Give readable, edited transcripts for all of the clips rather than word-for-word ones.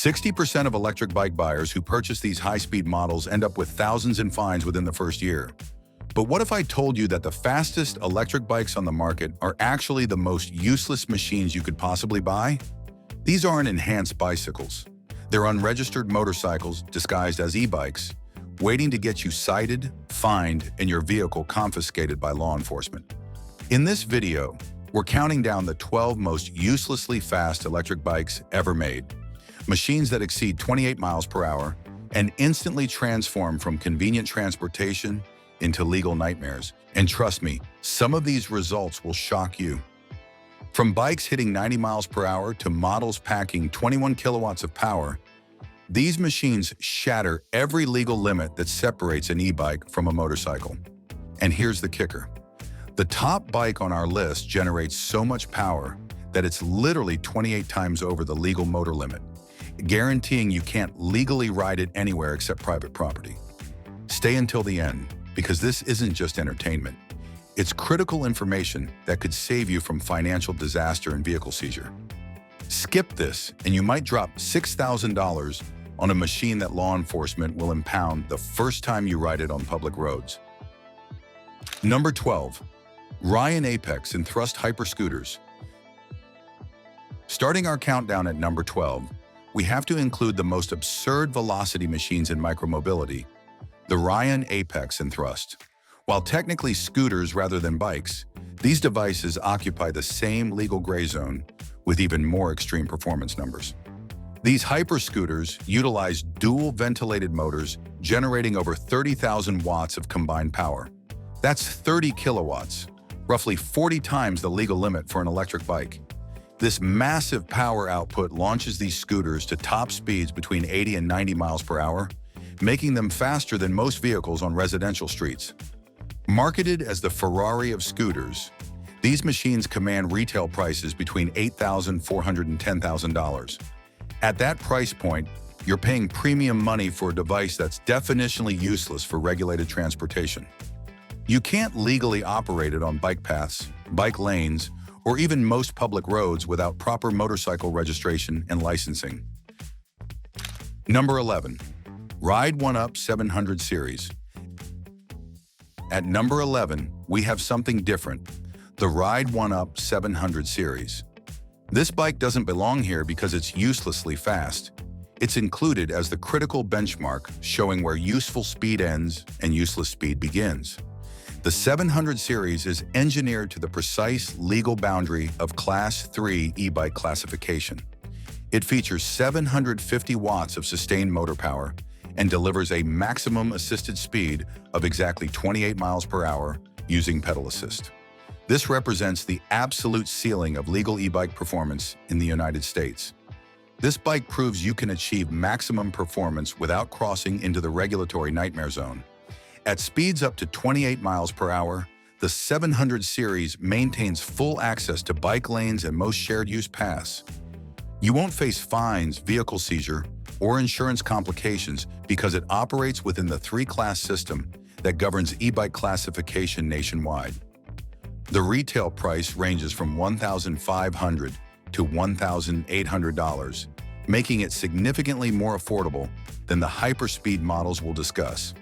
60% of electric bike buyers who purchase these high-speed models end up with thousands in fines within the first year. But what if I told you that the fastest electric bikes on the market are actually the most useless machines you could possibly buy? These aren't enhanced bicycles. They're unregistered motorcycles disguised as e-bikes, waiting to get you cited, fined, and your vehicle confiscated by law enforcement. In this video, we're counting down the 12 most uselessly fast electric bikes ever made. Machines that exceed 28 miles per hour and instantly transform from convenient transportation into legal nightmares. And trust me, some of these results will shock you. From bikes hitting 90 miles per hour to models packing 21 kilowatts of power, these machines shatter every legal limit that separates an e-bike from a motorcycle. And here's the kicker. The top bike on our list generates so much power that it's literally 28 times over the legal motor limit, guaranteeing you can't legally ride it anywhere except private property. Stay until the end, because this isn't just entertainment. It's critical information that could save you from financial disaster and vehicle seizure. Skip this, and you might drop $6,000 on a machine that law enforcement will impound the first time you ride it on public roads. Number 12. Ryan Apex and Thrust Hyper Scooters. Starting our countdown at number 12, we have to include the most absurd velocity machines in micromobility, the Ryan Apex and Thrust. While technically scooters rather than bikes, these devices occupy the same legal gray zone with even more extreme performance numbers. These hyper scooters utilize dual ventilated motors generating over 30,000 watts of combined power. That's 30 kilowatts, roughly 40 times the legal limit for an electric bike. This massive power output launches these scooters to top speeds between 80 and 90 miles per hour, making them faster than most vehicles on residential streets. Marketed as the Ferrari of scooters, these machines command retail prices between $8,400 and $10,000. At that price point, you're paying premium money for a device that's definitionally useless for regulated transportation. You can't legally operate it on bike paths, bike lanes, or even most public roads without proper motorcycle registration and licensing. Number 11. Ride 1UP 700 Series. At number 11, we have something different, the Ride 1UP 700 Series. This bike doesn't belong here because it's uselessly fast. It's included as the critical benchmark showing where useful speed ends and useless speed begins. The 700 Series is engineered to the precise legal boundary of Class 3 e-bike classification. It features 750 watts of sustained motor power and delivers a maximum assisted speed of exactly 28 miles per hour using pedal assist. This represents the absolute ceiling of legal e-bike performance in the United States. This bike proves you can achieve maximum performance without crossing into the regulatory nightmare zone. At speeds up to 28 miles per hour, the 700 Series maintains full access to bike lanes and most shared use paths. You won't face fines, vehicle seizure, or insurance complications because it operates within the three-class system that governs e-bike classification nationwide. The retail price ranges from $1,500 to $1,800, making it significantly more affordable than the hyperspeed models we'll discuss.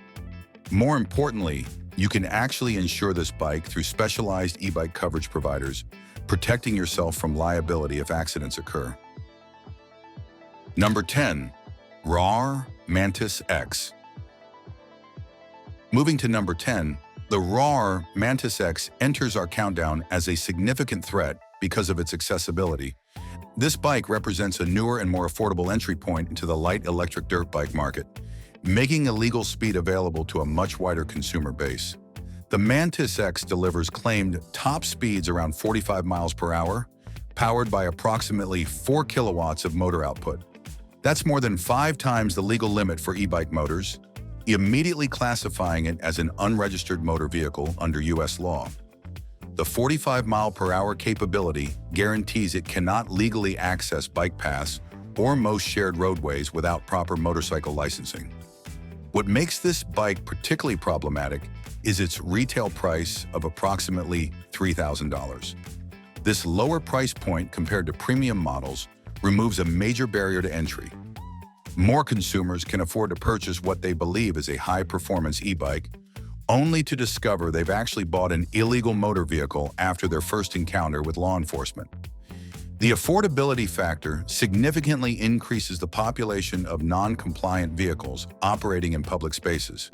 More importantly, you can actually insure this bike through specialized e-bike coverage providers, protecting yourself from liability if accidents occur. Number 10. RAR Mantis X. Moving to number 10, the RAR Mantis X enters our countdown as a significant threat because of its accessibility. This bike represents a newer and more affordable entry point into the light electric dirt bike market, making illegal speed available to a much wider consumer base. The Mantis X delivers claimed top speeds around 45 miles per hour, powered by approximately 4 kilowatts of motor output. That's more than 5 times the legal limit for e-bike motors, immediately classifying it as an unregistered motor vehicle under U.S. law. The 45-mile-per-hour capability guarantees it cannot legally access bike paths or most shared roadways without proper motorcycle licensing. What makes this bike particularly problematic is its retail price of approximately $3,000. This lower price point compared to premium models removes a major barrier to entry. More consumers can afford to purchase what they believe is a high-performance e-bike, only to discover they've actually bought an illegal motor vehicle after their first encounter with law enforcement. The affordability factor significantly increases the population of non-compliant vehicles operating in public spaces.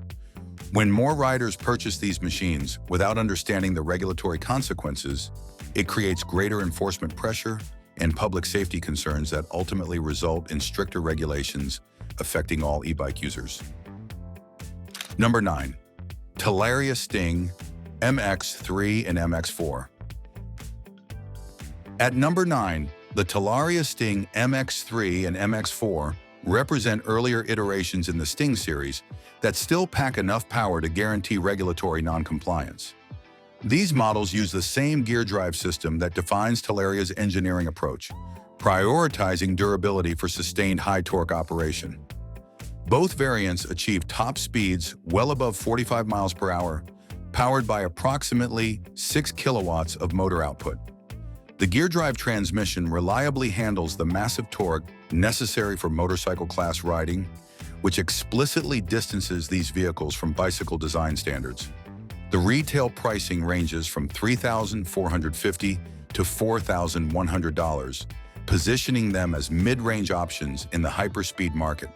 When more riders purchase these machines without understanding the regulatory consequences, it creates greater enforcement pressure and public safety concerns that ultimately result in stricter regulations affecting all e-bike users. Number 9. Talaria Sting MX3 and MX4. At number 9, the Talaria Sting MX3 and MX4 represent earlier iterations in the Sting series that still pack enough power to guarantee regulatory non-compliance. These models use the same gear drive system that defines Talaria's engineering approach, prioritizing durability for sustained high-torque operation. Both variants achieve top speeds well above 45 miles per hour, powered by approximately 6 kilowatts of motor output. The gear drive transmission reliably handles the massive torque necessary for motorcycle-class riding, which explicitly distances these vehicles from bicycle design standards. The retail pricing ranges from $3,450 to $4,100, positioning them as mid-range options in the hyperspeed market.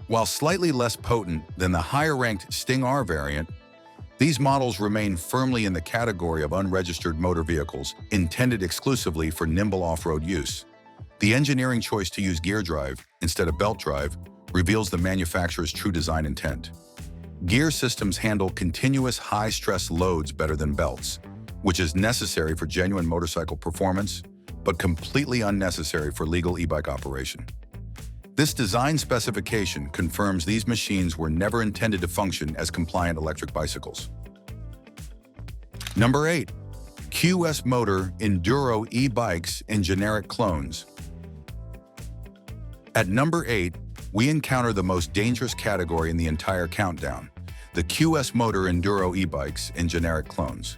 While slightly less potent than the higher-ranked Sting R variant, these models remain firmly in the category of unregistered motor vehicles intended exclusively for nimble off-road use. The engineering choice to use gear drive instead of belt drive reveals the manufacturer's true design intent. Gear systems handle continuous high-stress loads better than belts, which is necessary for genuine motorcycle performance, but completely unnecessary for legal e-bike operation. This design specification confirms these machines were never intended to function as compliant electric bicycles. Number 8. QS Motor Enduro e-bikes and generic clones. At number 8, we encounter the most dangerous category in the entire countdown, the QS Motor Enduro e-bikes and generic clones.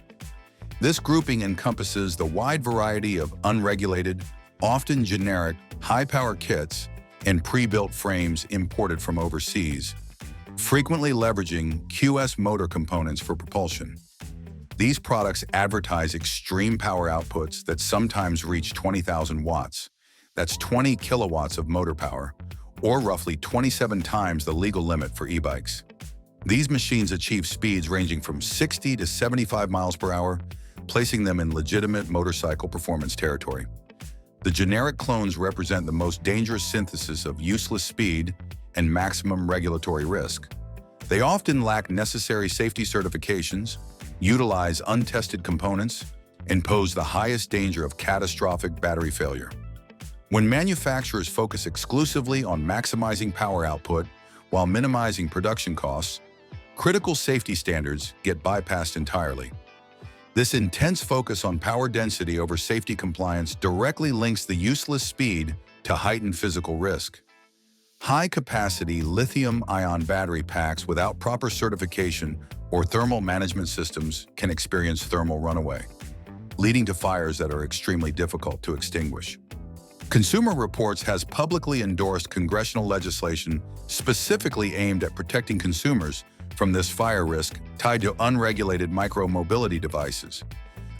This grouping encompasses the wide variety of unregulated, often generic, high-power kits and pre-built frames imported from overseas, frequently leveraging QS motor components for propulsion. These products advertise extreme power outputs that sometimes reach 20,000 watts. That's 20 kilowatts of motor power, or roughly 27 times the legal limit for e-bikes. These machines achieve speeds ranging from 60 to 75 miles per hour, placing them in legitimate motorcycle performance territory. The generic clones represent the most dangerous synthesis of useless speed and maximum regulatory risk. They often lack necessary safety certifications, utilize untested components, and pose the highest danger of catastrophic battery failure. When manufacturers focus exclusively on maximizing power output while minimizing production costs, critical safety standards get bypassed entirely. This intense focus on power density over safety compliance directly links the useless speed to heightened physical risk. High-capacity lithium-ion battery packs without proper certification or thermal management systems can experience thermal runaway, leading to fires that are extremely difficult to extinguish. Consumer Reports has publicly endorsed congressional legislation specifically aimed at protecting consumers from this fire risk tied to unregulated micro-mobility devices.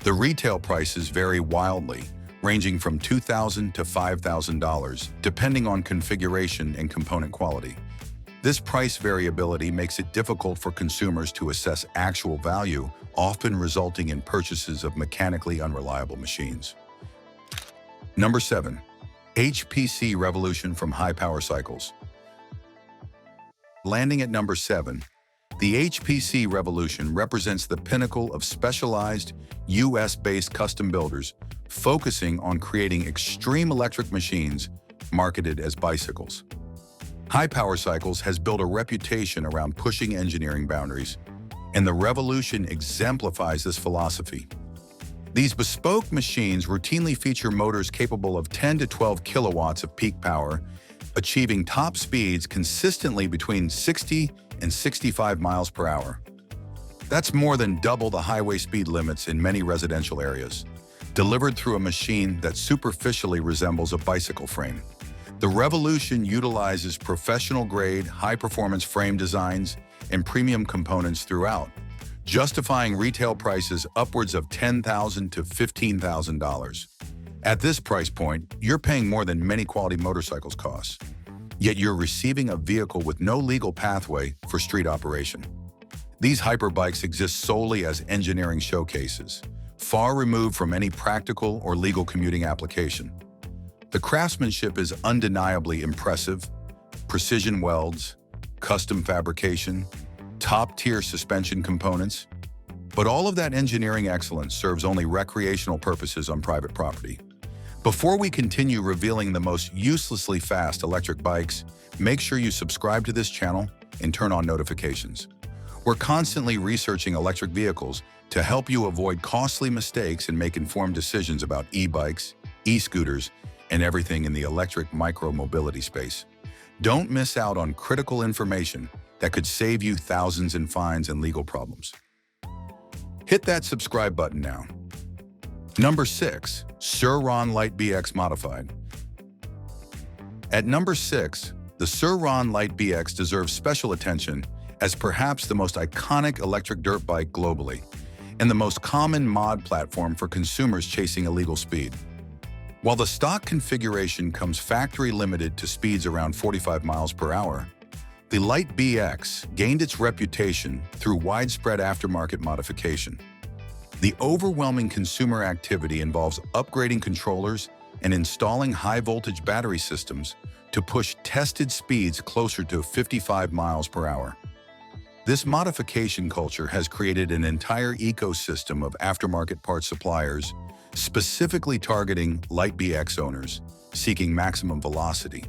The retail prices vary wildly, ranging from $2,000 to $5,000, depending on configuration and component quality. This price variability makes it difficult for consumers to assess actual value, often resulting in purchases of mechanically unreliable machines. Number 7. HPC revolution from high-power cycles. Landing at number 7, the HPC revolution represents the pinnacle of specialized, US-based custom builders focusing on creating extreme electric machines marketed as bicycles. High-power cycles has built a reputation around pushing engineering boundaries, and the revolution exemplifies this philosophy. These bespoke machines routinely feature motors capable of 10 to 12 kilowatts of peak power, achieving top speeds consistently between 60 and 65 miles per hour. That's more than double the highway speed limits in many residential areas, delivered through a machine that superficially resembles a bicycle frame. The Revolution utilizes professional-grade, high-performance frame designs and premium components throughout, justifying retail prices upwards of $10,000 to $15,000. At this price point, you're paying more than many quality motorcycles cost, yet you're receiving a vehicle with no legal pathway for street operation. These hyperbikes exist solely as engineering showcases, far removed from any practical or legal commuting application. The craftsmanship is undeniably impressive: precision welds, custom fabrication, top-tier suspension components. But all of that engineering excellence serves only recreational purposes on private property. Before we continue revealing the most uselessly fast electric bikes, make sure you subscribe to this channel and turn on notifications. We're constantly researching electric vehicles to help you avoid costly mistakes and make informed decisions about e-bikes, e-scooters, and everything in the electric micro-mobility space. Don't miss out on critical information that could save you thousands in fines and legal problems. Hit that subscribe button now. Number 6. Sur-Ron Lite BX Modified. At number 6, the Sur-Ron Lite BX deserves special attention as perhaps the most iconic electric dirt bike globally and the most common mod platform for consumers chasing illegal speed. While the stock configuration comes factory limited to speeds around 45 miles per hour, the Lite BX gained its reputation through widespread aftermarket modification. The overwhelming consumer activity involves upgrading controllers and installing high-voltage battery systems to push tested speeds closer to 55 miles per hour. This modification culture has created an entire ecosystem of aftermarket parts suppliers specifically targeting Lite BX owners seeking maximum velocity.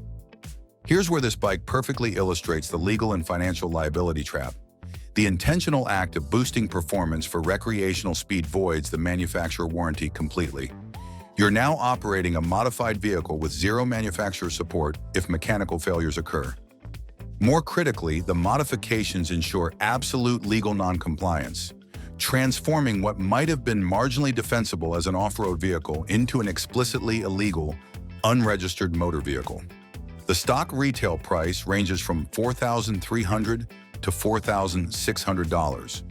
Here's where this bike perfectly illustrates the legal and financial liability trap. The intentional act of boosting performance for recreational speed voids the manufacturer warranty completely. You're now operating a modified vehicle with zero manufacturer support if mechanical failures occur. More critically, the modifications ensure absolute legal non-compliance, transforming what might have been marginally defensible as an off-road vehicle into an explicitly illegal, unregistered motor vehicle. The stock retail price ranges from $4,300 to $4,600,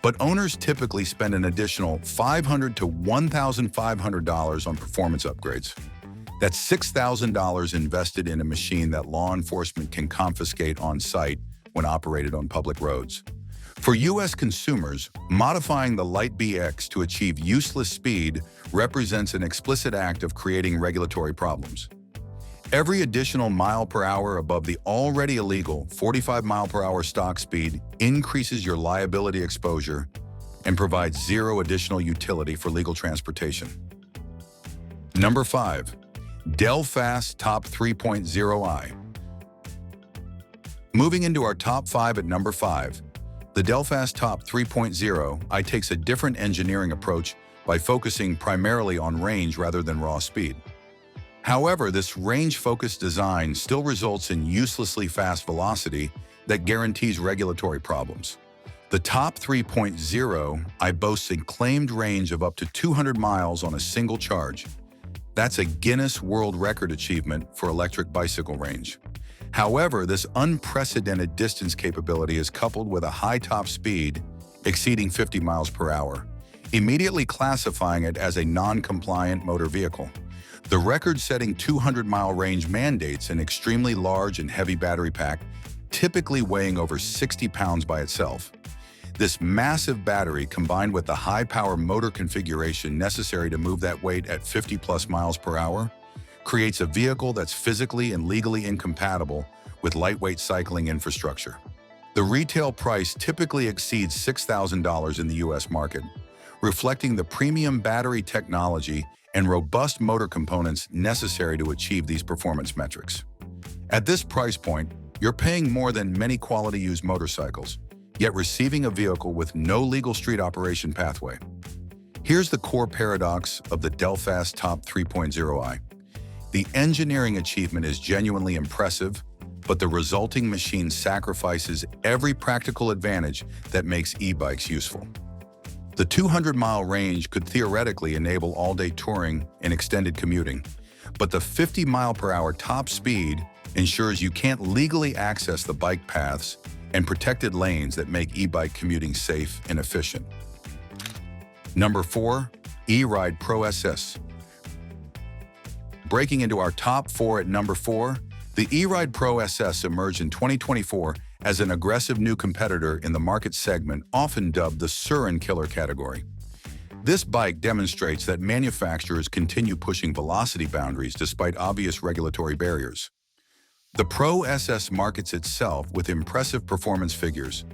but owners typically spend an additional $500 to $1,500 on performance upgrades. That's $6,000 invested in a machine that law enforcement can confiscate on site when operated on public roads. For U.S. consumers, modifying the Lite BX to achieve useless speed represents an explicit act of creating regulatory problems. Every additional mile per hour above the already illegal 45 mile per hour stock speed increases your liability exposure and provides zero additional utility for legal transportation. Number 5. Delfast Top 3.0i. Moving into our top 5 at number 5, the Delfast Top 3.0i takes a different engineering approach by focusing primarily on range rather than raw speed. However, this range-focused design still results in uselessly fast velocity that guarantees regulatory problems. The Top 3.0i boasts a claimed range of up to 200 miles on a single charge. That's a Guinness World Record achievement for electric bicycle range. However, this unprecedented distance capability is coupled with a high top speed exceeding 50 miles per hour, immediately classifying it as a non-compliant motor vehicle. The record-setting 200-mile range mandates an extremely large and heavy battery pack, typically weighing over 60 pounds by itself. This massive battery, combined with the high-power motor configuration necessary to move that weight at 50+ miles per hour, creates a vehicle that's physically and legally incompatible with lightweight cycling infrastructure. The retail price typically exceeds $6,000 in the U.S. market, reflecting the premium battery technology and robust motor components necessary to achieve these performance metrics. At this price point, you're paying more than many quality used motorcycles, yet receiving a vehicle with no legal street operation pathway. Here's the core paradox of the Delfast Top 3.0i. The engineering achievement is genuinely impressive, but the resulting machine sacrifices every practical advantage that makes e-bikes useful. The 200-mile range could theoretically enable all-day touring and extended commuting, but the 50-mile-per-hour top speed ensures you can't legally access the bike paths and protected lanes that make e-bike commuting safe and efficient. Number 4. E-Ride Pro SS. Breaking into our top 4 at number 4, the E-Ride Pro SS emerged in 2024 as an aggressive new competitor in the market segment often dubbed the Surin killer category. This bike demonstrates that manufacturers continue pushing velocity boundaries despite obvious regulatory barriers. The Pro SS markets itself with impressive performance figures,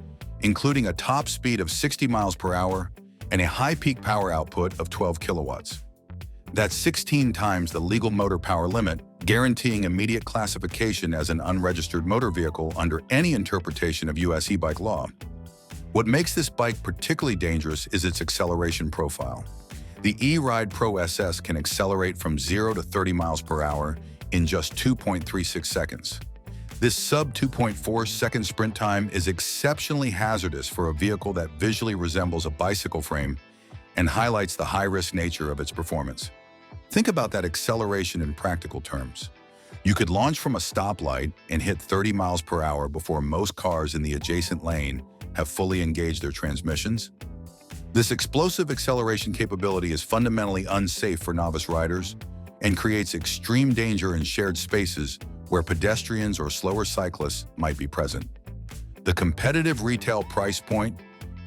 including a top speed of 60 miles per hour and a high peak power output of 12 kilowatts. That's 16 times the legal motor power limit, guaranteeing immediate classification as an unregistered motor vehicle under any interpretation of U.S. e-bike law. What makes this bike particularly dangerous is its acceleration profile. The E-Ride Pro SS can accelerate from 0 to 30 miles per hour in just 2.36 seconds. This sub-2.4-second sprint time is exceptionally hazardous for a vehicle that visually resembles a bicycle frame and highlights the high-risk nature of its performance. Think about that acceleration in practical terms. You could launch from a stoplight and hit 30 miles per hour before most cars in the adjacent lane have fully engaged their transmissions. This explosive acceleration capability is fundamentally unsafe for novice riders and creates extreme danger in shared spaces where pedestrians or slower cyclists might be present. The competitive retail price point,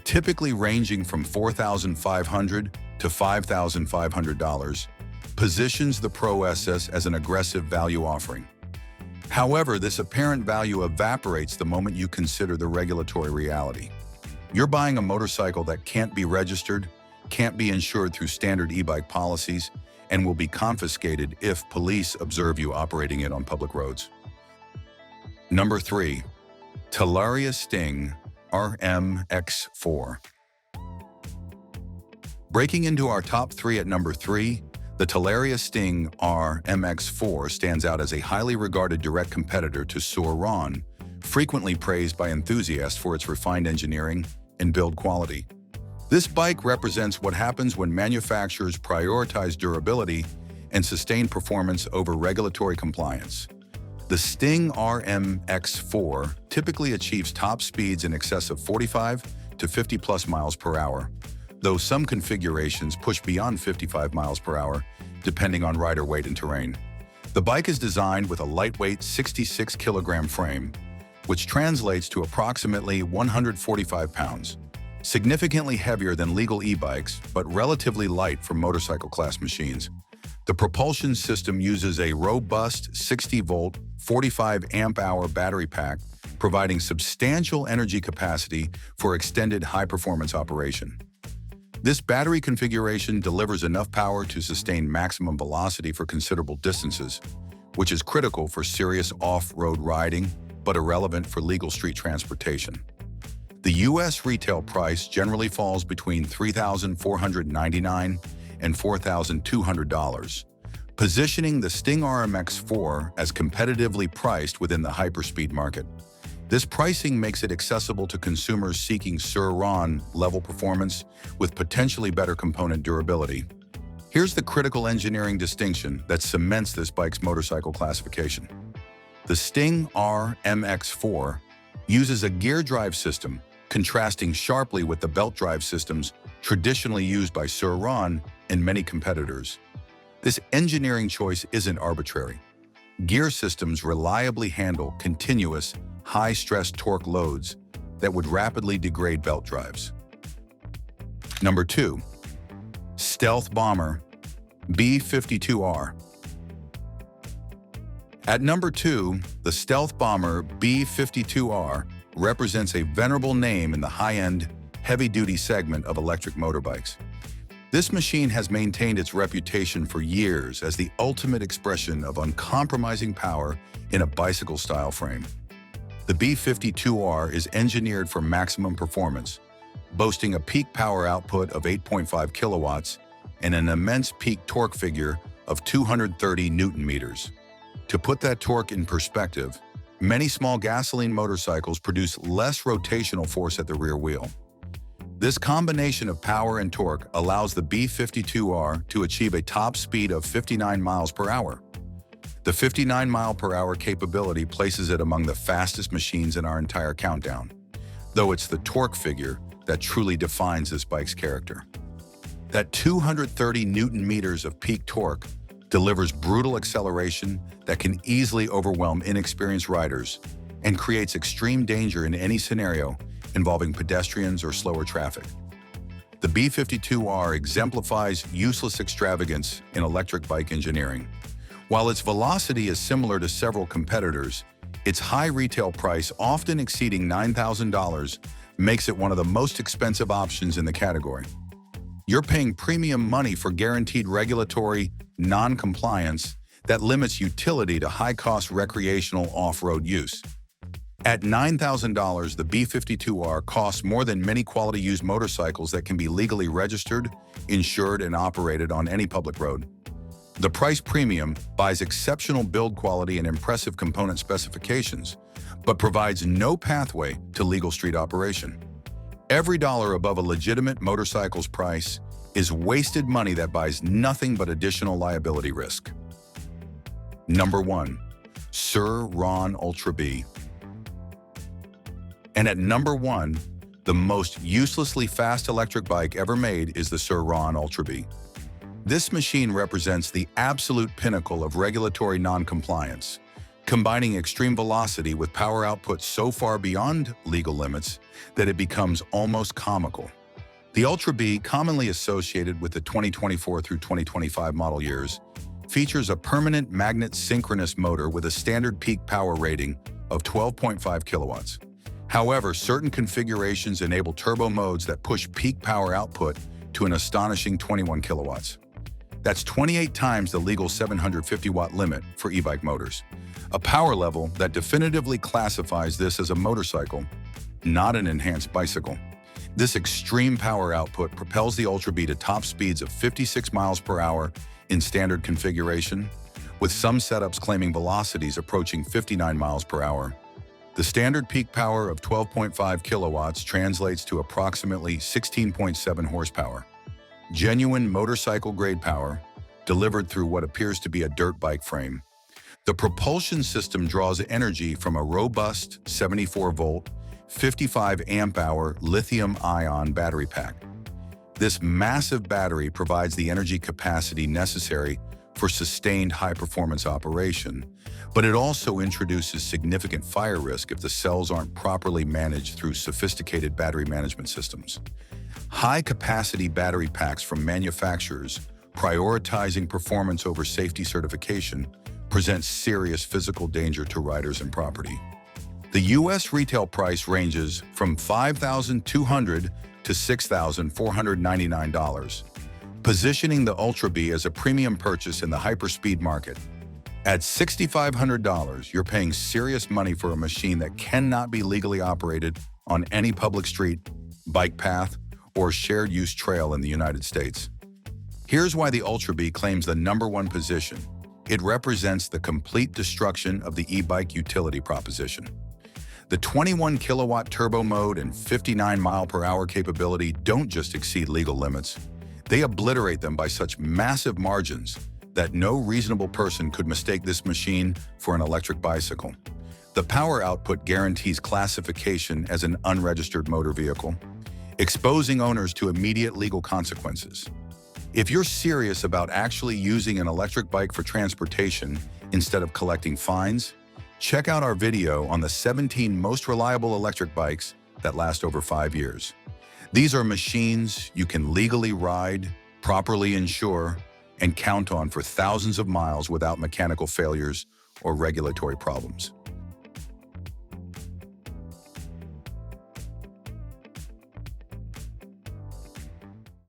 typically ranging from $4,500 to $5,500, positions the Pro SS as an aggressive value offering. However, this apparent value evaporates the moment you consider the regulatory reality. You're buying a motorcycle that can't be registered, can't be insured through standard e-bike policies, and will be confiscated if police observe you operating it on public roads. Number 3. Talaria Sting RMX4. Breaking into our top 3 at number 3, the Talaria Sting RMX4 stands out as a highly regarded direct competitor to Surin, frequently praised by enthusiasts for its refined engineering and build quality. This bike represents what happens when manufacturers prioritize durability and sustained performance over regulatory compliance. The Sting RMX4 typically achieves top speeds in excess of 45 to 50 plus miles per hour, though some configurations push beyond 55 miles per hour, depending on rider weight and terrain. The bike is designed with a lightweight 66-kilogram frame, which translates to approximately 145 pounds, significantly heavier than legal e-bikes, but relatively light for motorcycle-class machines. The propulsion system uses a robust 60-volt, 45-amp-hour battery pack, providing substantial energy capacity for extended high-performance operation. This battery configuration delivers enough power to sustain maximum velocity for considerable distances, which is critical for serious off-road riding, but irrelevant for legal street transportation. The U.S. retail price generally falls between $3,499 and $4,200, positioning the Sting RMX4 as competitively priced within the hyperspeed market. This pricing makes it accessible to consumers seeking Surin-level performance with potentially better component durability. Here's the critical engineering distinction that cements this bike's motorcycle classification. The Sting RMX4 uses a gear drive system, contrasting sharply with the belt drive systems traditionally used by Surin and many competitors. This engineering choice isn't arbitrary. Gear systems reliably handle continuous, high-stress torque loads that would rapidly degrade belt drives. Number 2. Stealth Bomber B52R. At number 2, the Stealth Bomber B52R represents a venerable name in the high-end, heavy-duty segment of electric motorbikes. This machine has maintained its reputation for years as the ultimate expression of uncompromising power in a bicycle-style frame. The B52R is engineered for maximum performance, boasting a peak power output of 8.5 kilowatts and an immense peak torque figure of 230 Newton meters. To put that torque in perspective, many small gasoline motorcycles produce less rotational force at the rear wheel. This combination of power and torque allows the B52R to achieve a top speed of 59 miles per hour. The 59-mile-per-hour capability places it among the fastest machines in our entire countdown, though it's the torque figure that truly defines this bike's character. That 230 Newton-meters of peak torque delivers brutal acceleration that can easily overwhelm inexperienced riders and creates extreme danger in any scenario involving pedestrians or slower traffic. The B52R exemplifies useless extravagance in electric bike engineering. While its velocity is similar to several competitors, its high retail price, often exceeding $9,000, makes it one of the most expensive options in the category. You're paying premium money for guaranteed regulatory non-compliance that limits utility to high-cost recreational off-road use. At $9,000, the B52R costs more than many quality used motorcycles that can be legally registered, insured, and operated on any public road. The price premium buys exceptional build quality and impressive component specifications, but provides no pathway to legal street operation. Every dollar above a legitimate motorcycle's price is wasted money that buys nothing but additional liability risk. Number 1. Sir Ron Ultra B. And at number 1, the most uselessly fast electric bike ever made is the Sir Ron Ultra B. This machine represents the absolute pinnacle of regulatory non-compliance, combining extreme velocity with power output so far beyond legal limits that it becomes almost comical. The Ultra B, commonly associated with the 2024 through 2025 model years, features a permanent magnet synchronous motor with a standard peak power rating of 12.5 kilowatts. However, certain configurations enable turbo modes that push peak power output to an astonishing 21 kilowatts. That's 28 times the legal 750-watt limit for e-bike motors, a power level that definitively classifies this as a motorcycle, not an enhanced bicycle. This extreme power output propels the Ultra B to top speeds of 56 miles per hour in standard configuration, with some setups claiming velocities approaching 59 miles per hour. The standard peak power of 12.5 kilowatts translates to approximately 16.7 horsepower. Genuine motorcycle-grade power, delivered through what appears to be a dirt bike frame. The propulsion system draws energy from a robust 74-volt, 55-amp-hour lithium-ion battery pack. This massive battery provides the energy capacity necessary for sustained high-performance operation, but it also introduces significant fire risk if the cells aren't properly managed through sophisticated battery management systems. High-capacity battery packs from manufacturers, prioritizing performance over safety certification, present serious physical danger to riders and property. The U.S. retail price ranges from $5,200 to $6,499, positioning the Ultra B as a premium purchase in the hyperspeed market. At $6,500, you're paying serious money for a machine that cannot be legally operated on any public street, bike path, or shared use trail in the United States. Here's why the Ultra B claims the number 1 position. It represents the complete destruction of the e-bike utility proposition. The 21 kilowatt turbo mode and 59 mile per hour capability don't just exceed legal limits. They obliterate them by such massive margins that no reasonable person could mistake this machine for an electric bicycle. The power output guarantees classification as an unregistered motor vehicle, exposing owners to immediate legal consequences. If you're serious about actually using an electric bike for transportation instead of collecting fines, check out our video on the 17 most reliable electric bikes that last over 5 years. These are machines you can legally ride, properly insure, and count on for thousands of miles without mechanical failures or regulatory problems.